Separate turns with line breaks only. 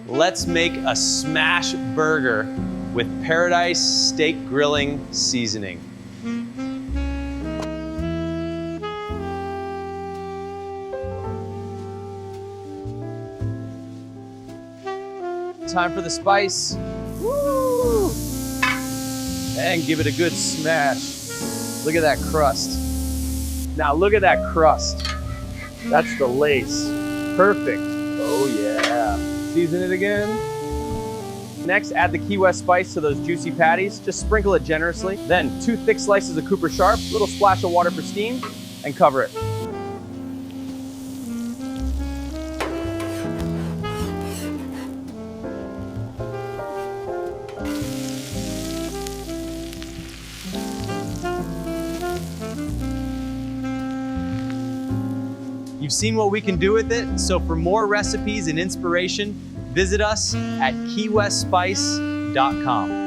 Let's make a smash burger with Paradise Steak Grilling seasoning. Time for the spice. Woo! And give it a good smash. Look at that crust. Now look at that crust. That's the lace. Perfect. Oh yeah. Season it again. Next, add the Key West spice to those juicy patties. Just sprinkle it generously. Then 2 thick slices of Cooper Sharp, little splash of water for steam, and cover it. You've seen what we can do with it, so for more recipes and inspiration, visit us at keywestspice.com.